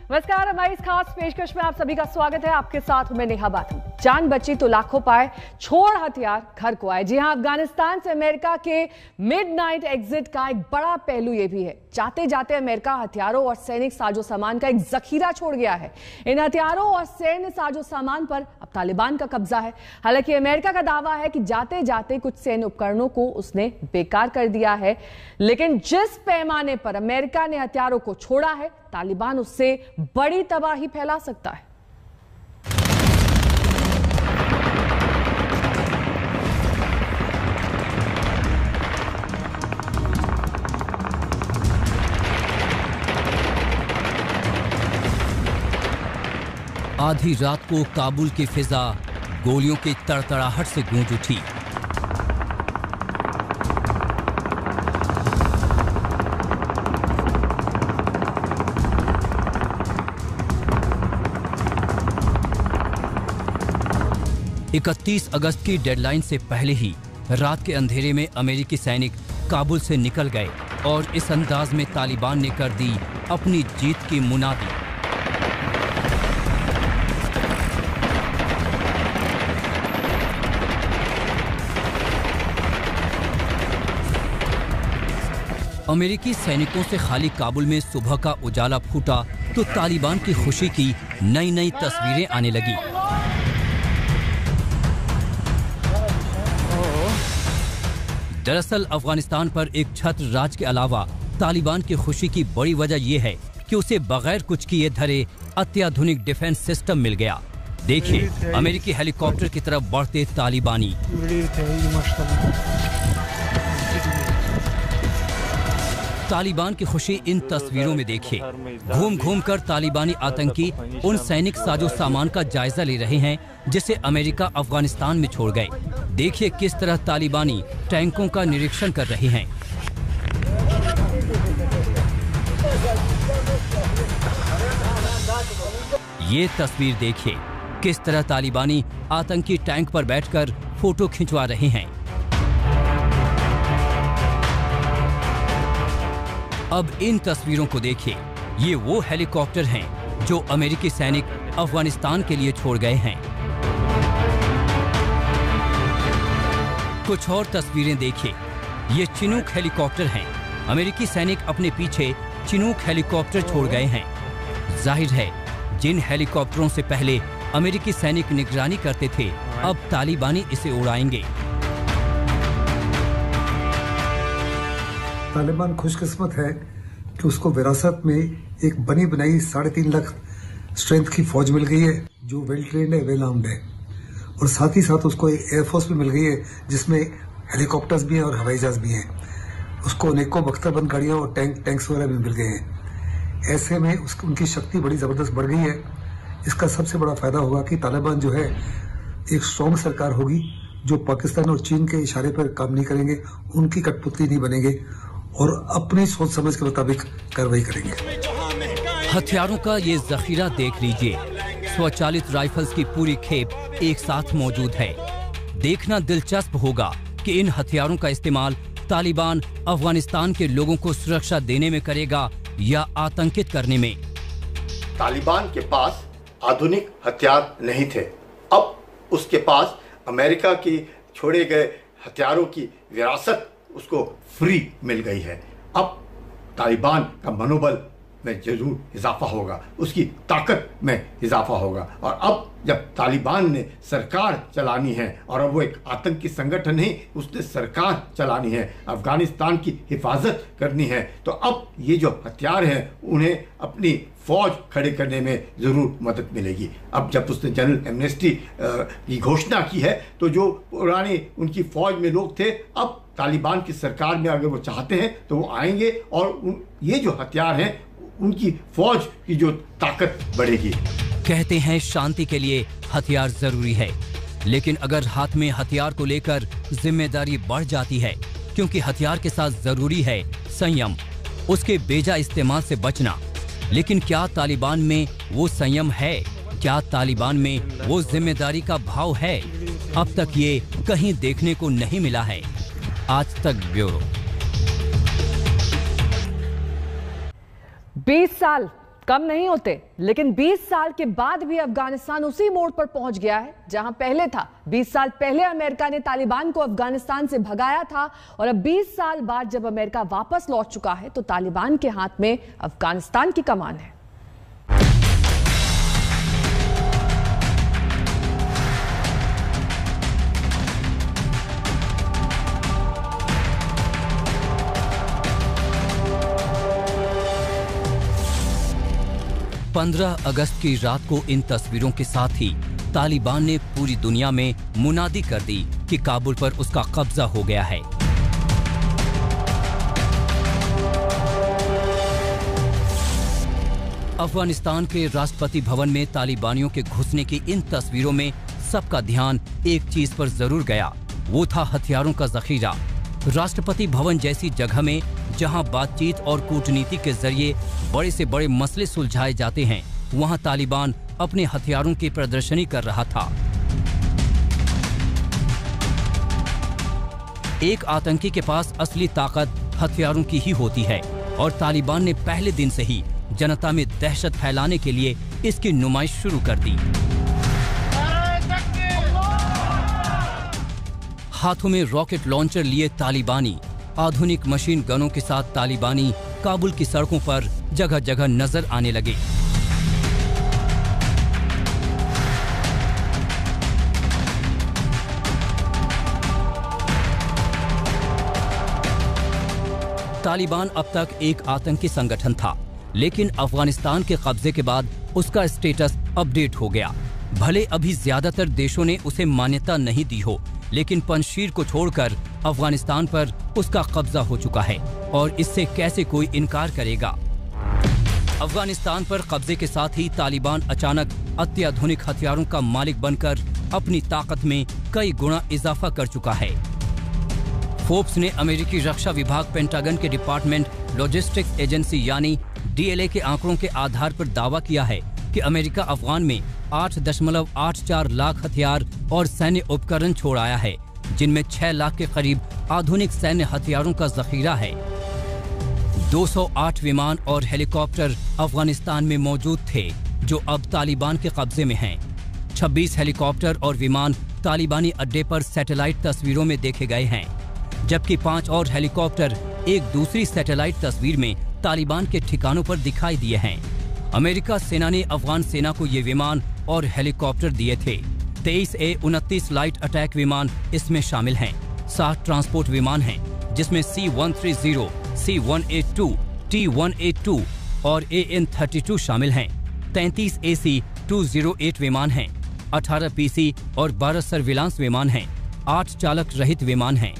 नमस्कार, हमारी इस खास पेशकश में आप सभी का स्वागत है। आपके साथ मैं नेहा बाथम। जान बची तो लाखों पाए, छोड़ हथियार घर को आए। जी हां, अफगानिस्तान से अमेरिका के मिडनाइट एग्जिट का एक बड़ा पहलू यह भी है। जाते जाते अमेरिका हथियारों और सैनिक साजो सामान का एक जखीरा छोड़ गया है। इन हथियारों और सैन्य साजो सामान पर अब तालिबान का कब्जा है। हालांकि अमेरिका का दावा है कि जाते जाते कुछ सैन्य उपकरणों को उसने बेकार कर दिया है, लेकिन जिस पैमाने पर अमेरिका ने हथियारों को छोड़ा है, तालिबान उससे बड़ी तबाही फैला सकता है। आधी रात को काबुल की फिजा गोलियों की तड़तड़ाहट से गूंज उठी। इकतीस अगस्त की डेडलाइन से पहले ही रात के अंधेरे में अमेरिकी सैनिक काबुल से निकल गए और इस अंदाज में तालिबान ने कर दी अपनी जीत की मुनादी। अमेरिकी सैनिकों से खाली काबुल में सुबह का उजाला फूटा तो तालिबान की खुशी की नई नई तस्वीरें आने लगी। दरअसल अफगानिस्तान पर एक छत्र राज के अलावा तालिबान की खुशी की बड़ी वजह यह है कि उसे बगैर कुछ किए धरे अत्याधुनिक डिफेंस सिस्टम मिल गया। देखिए अमेरिकी हेलीकॉप्टर की तरफ बढ़ते तालिबानी। तालिबान की खुशी इन तस्वीरों में देखिए। घूम घूम कर तालिबानी आतंकी उन सैनिक साजो सामान का जायजा ले रहे हैं जिसे अमेरिका अफगानिस्तान में छोड़ गए। देखिए किस तरह तालिबानी टैंकों का निरीक्षण कर रहे हैं। ये तस्वीर देखिए किस तरह तालिबानी आतंकी टैंक पर बैठकर फोटो खिंचवा रहे हैं। अब इन तस्वीरों को देखिए। ये वो हेलीकॉप्टर हैं जो अमेरिकी सैनिक अफगानिस्तान के लिए छोड़ गए हैं। कुछ और तस्वीरें देखिए। ये चिनूक हेलीकॉप्टर हैं। अमेरिकी सैनिक अपने पीछे चिनूक हेलीकॉप्टर छोड़ गए हैं। जाहिर है जिन हेलीकॉप्टरों से पहले अमेरिकी सैनिक निगरानी करते थे, अब तालिबानी इसे उड़ाएंगे। तालिबान खुशकिस्मत है कि उसको विरासत में एक बनी बनाई 3.5 लाख स्ट्रेंथ की फौज मिल गई है जो वेल ट्रेन्ड है, वेल आर्म्ड है, और साथ ही साथ उसको एक एयरफोर्स भी मिल गई है जिसमें हेलीकॉप्टर्स भी हैं और हवाई जहाज भी हैं। उसको अनेकों बख्तरबंद गाड़ियाँ और टैंक्स वगैरह भी मिल गए हैं। ऐसे में उनकी शक्ति बड़ी ज़बरदस्त बढ़ गई है। इसका सबसे बड़ा फायदा होगा कि तालिबान जो है एक स्ट्रॉन्ग सरकार होगी जो पाकिस्तान और चीन के इशारे पर काम नहीं करेंगे, उनकी कठपुतली नहीं बनेंगे और अपनी सोच समझ के मुताबिक कार्रवाई करेंगे। हथियारों का ये जखीरा देख लीजिए। स्वचालित राइफल्स की पूरी खेप एक साथ मौजूद है। देखना दिलचस्प होगा कि इन हथियारों का इस्तेमाल तालिबान अफगानिस्तान के लोगों को सुरक्षा देने में करेगा या आतंकित करने में। तालिबान के पास आधुनिक हथियार नहीं थे, अब उसके पास अमेरिका की छोड़े गए हथियारों की विरासत उसको फ्री मिल गई है। अब तालिबान का मनोबल में जरूर इजाफा होगा, उसकी ताकत में इजाफा होगा। और अब जब तालिबान ने सरकार चलानी है, और अब वो एक आतंकी संगठन नहीं, उसने सरकार चलानी है, अफगानिस्तान की हिफाजत करनी है, तो अब ये जो हथियार हैं उन्हें अपनी फौज खड़े करने में जरूर मदद मिलेगी। अब जब उसने जनरल एमनेस्टी की घोषणा की है तो जो पुराने उनकी फौज में लोग थे, अब तालिबान की सरकार में अगर वो चाहते हैं तो वो आएंगे और ये जो हथियार हैं उनकी फौज की जो ताकत बढ़ेगी। कहते हैं शांति के लिए हथियार जरूरी है, लेकिन अगर हाथ में हथियार को लेकर जिम्मेदारी बढ़ जाती है, क्योंकि हथियार के साथ जरूरी है संयम, उसके बेजा इस्तेमाल से बचना। लेकिन क्या तालिबान में वो संयम है? क्या तालिबान में वो जिम्मेदारी का भाव है? अब तक ये कहीं देखने को नहीं मिला है। आज तक ब्यूरो। 20 साल कम नहीं होते, लेकिन 20 साल के बाद भी अफगानिस्तान उसी मोड़ पर पहुंच गया है जहां पहले था। 20 साल पहले अमेरिका ने तालिबान को अफगानिस्तान से भगाया था और अब 20 साल बाद जब अमेरिका वापस लौट चुका है तो तालिबान के हाथ में अफगानिस्तान की कमान है। पंद्रह अगस्त की रात को इन तस्वीरों के साथ ही तालिबान ने पूरी दुनिया में मुनादी कर दी कि काबुल पर उसका कब्जा हो गया है। अफगानिस्तान के राष्ट्रपति भवन में तालिबानियों के घुसने की इन तस्वीरों में सबका ध्यान एक चीज पर जरूर गया, वो था हथियारों का जखीरा। राष्ट्रपति भवन जैसी जगह में जहां बातचीत और कूटनीति के जरिए बड़े से बड़े मसले सुलझाए जाते हैं, वहां तालिबान अपने हथियारों की प्रदर्शनी कर रहा था। एक आतंकी के पास असली ताकत हथियारों की ही होती है और तालिबान ने पहले दिन से ही जनता में दहशत फैलाने के लिए इसकी नुमाइश शुरू कर दी। हाथों में रॉकेट लॉन्चर लिए तालिबानी, आधुनिक मशीन गनों के साथ तालिबानी काबुल की सड़कों पर जगह जगह नजर आने लगे। तालिबान अब तक एक आतंकी संगठन था, लेकिन अफगानिस्तान के कब्जे के बाद उसका स्टेटस अपडेट हो गया। भले अभी ज्यादातर देशों ने उसे मान्यता नहीं दी हो, लेकिन पंजशीर को छोड़कर अफगानिस्तान पर उसका कब्जा हो चुका है और इससे कैसे कोई इनकार करेगा। अफगानिस्तान पर कब्जे के साथ ही तालिबान अचानक अत्याधुनिक हथियारों का मालिक बनकर अपनी ताकत में कई गुना इजाफा कर चुका है। फोर्ब्स ने अमेरिकी रक्षा विभाग पेंटागन के डिपार्टमेंट लॉजिस्टिक्स एजेंसी यानी DLA के आंकड़ों के आधार पर दावा किया है कि अमेरिका अफगान में 8.84 लाख हथियार और सैन्य उपकरण छोड़ आया है, जिनमें 6 लाख के करीब आधुनिक सैन्य हथियारों का जखीरा है। 208 विमान और हेलीकॉप्टर अफगानिस्तान में मौजूद थे, जो अब तालिबान के कब्जे में हैं। 26 हेलीकॉप्टर और विमान तालिबानी अड्डे पर सैटेलाइट तस्वीरों में देखे गए हैं, जबकि 5 और हेलीकॉप्टर एक दूसरी सैटेलाइट तस्वीर में तालिबान के ठिकानों पर दिखाई दिए हैं। अमेरिका सेना ने अफगान सेना को ये विमान और हेलीकॉप्टर दिए थे। 23 A-29 लाइट अटैक विमान इसमें शामिल हैं। 7 ट्रांसपोर्ट विमान हैं, जिसमें C-130, C-182, T-182 और AN-32 शामिल हैं। 33 AC-208 विमान हैं, 18 PC और 12 सर्विलांस विमान हैं, 8 चालक रहित विमान हैं।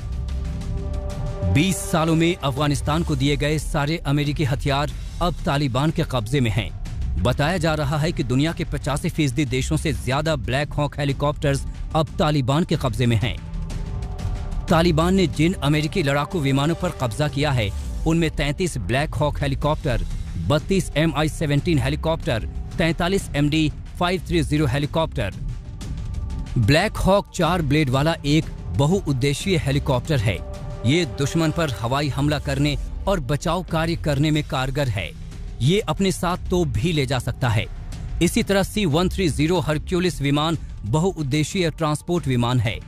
20 सालों में अफगानिस्तान को दिए गए सारे अमेरिकी हथियार अब तालिबान के कब्जे में हैं। बताया जा रहा है कि दुनिया के 85% देशों से ज्यादा ब्लैक हॉक हेलीकॉप्टर्स अब तालिबान के कब्जे में हैं। तालिबान ने जिन अमेरिकी लड़ाकू विमानों पर कब्जा किया है, उनमें 33 Black Hawk helicopter, 32 MI-17 helicopter, 43 MD-530 helicopter. Black Hawk 4 blade वाला एक बहुउद्देशीय हेलीकॉप्टर है। ये दुश्मन पर हवाई हमला करने और बचाव कार्य करने में कारगर है। ये अपने साथ तोप भी ले जा सकता है। इसी तरह C-130 हरक्यूलिस विमान बहुउद्देशीय ट्रांसपोर्ट विमान है।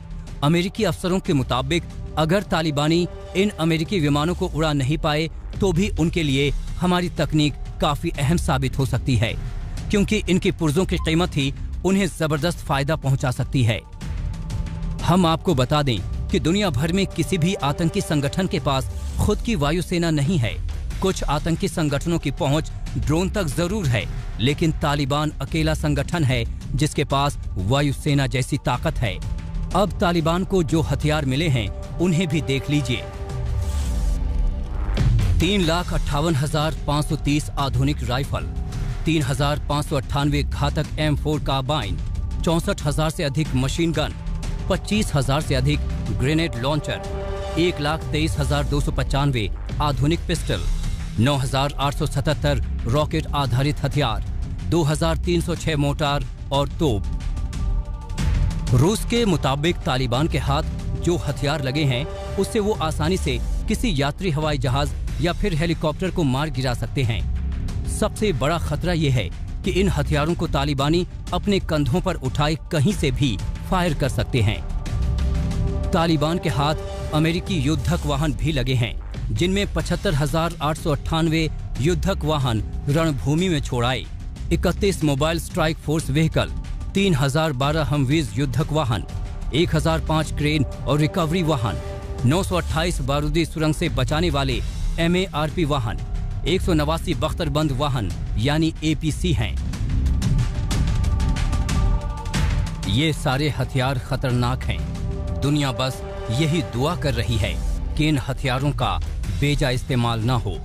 अमेरिकी अफसरों के मुताबिक अगर तालिबानी इन अमेरिकी विमानों को उड़ा नहीं पाए, तो भी उनके लिए हमारी तकनीक काफी अहम साबित हो सकती है, क्योंकि इनकी पुर्जों की कीमत ही उन्हें जबरदस्त फायदा पहुंचा सकती है। हम आपको बता दें कि दुनिया भर में किसी भी आतंकी संगठन के पास खुद की वायुसेना नहीं है। कुछ आतंकी संगठनों की पहुंच ड्रोन तक जरूर है, लेकिन तालिबान अकेला संगठन है जिसके पास वायुसेना जैसी ताकत है। अब तालिबान को जो हथियार मिले हैं, उन्हें भी देख लीजिए। 3,58,530 आधुनिक राइफल, 3,598 घातक M4 कार्बाइन, 64,000 से अधिक मशीन गन, 25,000 से अधिक ग्रेनेड लॉन्चर, 1,23,295 आधुनिक पिस्टल, 9,877 रॉकेट आधारित हथियार, 2,306 मोर्टार और तोप। रूस के मुताबिक तालिबान के हाथ जो हथियार लगे हैं, उससे वो आसानी से किसी यात्री हवाई जहाज या फिर हेलीकॉप्टर को मार गिरा सकते हैं। सबसे बड़ा खतरा ये है कि इन हथियारों को तालिबानी अपने कंधों पर उठाए कहीं से भी फायर कर सकते हैं। तालिबान के हाथ अमेरिकी युद्धक वाहन भी लगे हैं, जिनमें 75,898 युद्धक वाहन रणभूमि में छोड़ आए, 31 मोबाइल स्ट्राइक फोर्स व्हीकल, 3,012 हमवीज युद्धक वाहन, 1,005 क्रेन और रिकवरी वाहन, 928 बारूदी सुरंग से बचाने वाले MARP वाहन, 189 बख्तरबंद वाहन यानी APC हैं। ये सारे हथियार खतरनाक हैं। दुनिया बस यही दुआ कर रही है कि इन हथियारों का बेजा इस्तेमाल न हो।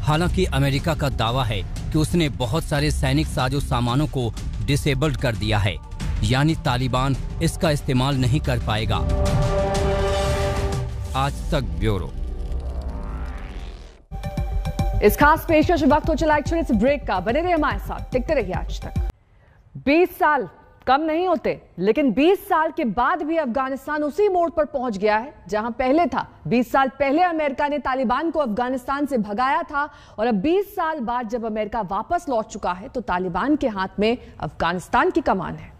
हालांकि अमेरिका का दावा है कि उसने बहुत सारे सैनिक साजो सामानों को डिसेबल्ड कर दिया है, यानी तालिबान इसका इस्तेमाल नहीं कर पाएगा। आज तक ब्यूरो। इस खास पेशकश वक्त हो चला एक छोटे से ब्रेक का। बने रहिए हमारे साथ, देखते रहिए आज तक। 20 साल कम नहीं होते, लेकिन 20 साल के बाद भी अफगानिस्तान उसी मोड़ पर पहुंच गया है जहां पहले था। 20 साल पहले अमेरिका ने तालिबान को अफगानिस्तान से भगाया था और अब 20 साल बाद जब अमेरिका वापस लौट चुका है तो तालिबान के हाथ में अफगानिस्तान की कमान है।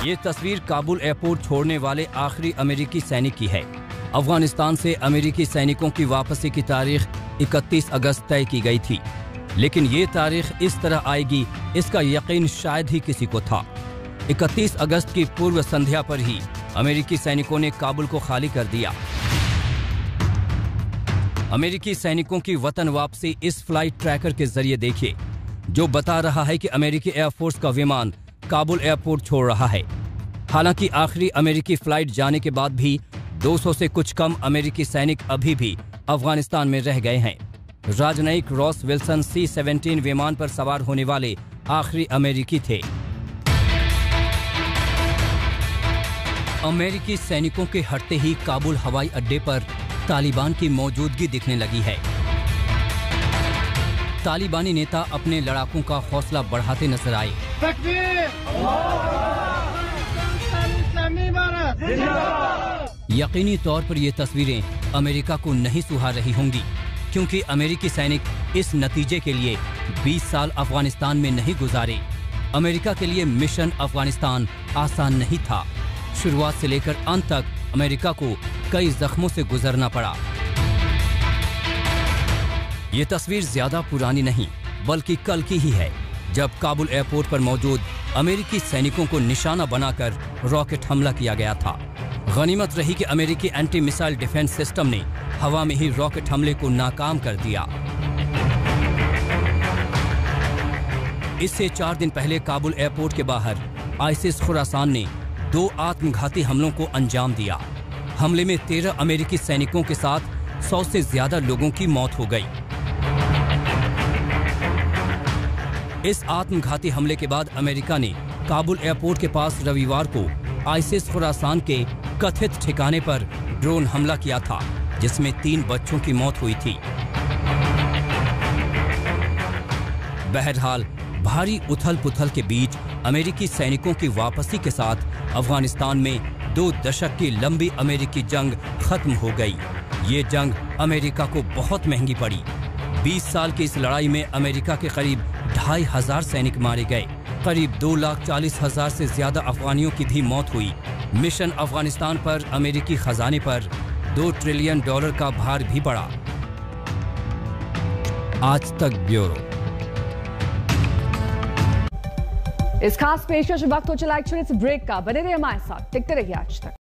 ये तस्वीर काबुल एयरपोर्ट छोड़ने वाले आखिरी अमेरिकी सैनिक की है। अफगानिस्तान से अमेरिकी सैनिकों की वापसी की तारीख 31 अगस्त तय की गई थी, लेकिन ये तारीख इस तरह आएगी इसका यकीन शायद ही किसी को था। 31 अगस्त की पूर्व संध्या पर ही अमेरिकी सैनिकों ने काबुल को खाली कर दिया। अमेरिकी सैनिकों की वतन वापसी इस फ्लाइट ट्रैकर के जरिए देखिए, जो बता रहा है कि अमेरिकी एयरफोर्स का विमान काबुल एयरपोर्ट छोड़ रहा है। हालांकि आखिरी अमेरिकी फ्लाइट जाने के बाद भी 200 से कुछ कम अमेरिकी सैनिक अभी भी अफगानिस्तान में रह गए हैं। राजनयिक रॉस विल्सन C-17 विमान पर सवार होने वाले आखिरी अमेरिकी थे। अमेरिकी सैनिकों के हटते ही काबुल हवाई अड्डे पर तालिबान की मौजूदगी दिखने लगी है। तालिबानी नेता अपने लड़ाकों का हौसला बढ़ाते नजर आए। यकीनी तौर पर ये तस्वीरें अमेरिका को नहीं सुहा रही होंगी, क्योंकि अमेरिकी सैनिक इस नतीजे के लिए 20 साल अफगानिस्तान में नहीं गुजारे। अमेरिका के लिए मिशन अफगानिस्तान आसान नहीं था। शुरुआत से लेकर अंत तक अमेरिका को कई जख्मों से गुजरना पड़ा। ये तस्वीर ज्यादा पुरानी नहीं बल्कि कल की ही है, जब काबुल एयरपोर्ट पर मौजूद अमेरिकी सैनिकों को निशाना बनाकर रॉकेट हमला किया गया था। गनीमत रही कि अमेरिकी एंटी मिसाइल डिफेंस सिस्टम ने हवा में ही रॉकेट हमले को नाकाम कर दिया। इससे 4 दिन पहले काबुल एयरपोर्ट के बाहर आईसिस खुरासान ने 2 आत्मघाती हमलों को अंजाम दिया। हमले में 13 अमेरिकी सैनिकों के साथ 100 से ज्यादा लोगों की मौत हो गई। इस आत्मघाती हमले के बाद अमेरिका ने काबुल एयरपोर्ट के पास रविवार को आईसिस खुरासान के कथित ठिकाने पर ड्रोन हमला किया था, जिसमें 3 बच्चों की मौत हुई थी। बहरहाल भारी उथल-पुथल के बीच अमेरिकी सैनिकों की वापसी के साथ अफगानिस्तान में 2 दशक की लंबी अमेरिकी जंग खत्म हो गई। ये जंग अमेरिका को बहुत महंगी पड़ी। 20 साल की इस लड़ाई में अमेरिका के करीब 2,500 सैनिक मारे गए। करीब 2,40,000 से ज्यादा अफगानियों की भी मौत हुई। मिशन अफगानिस्तान पर अमेरिकी खजाने पर $2 ट्रिलियन का भार भी पड़ा। आज तक ब्यूरो। इस खास पेशकश वक्त हो चला एक छोटे से ब्रेक का। बने रहिए हमारे साथ, देखते रहिए आज तक।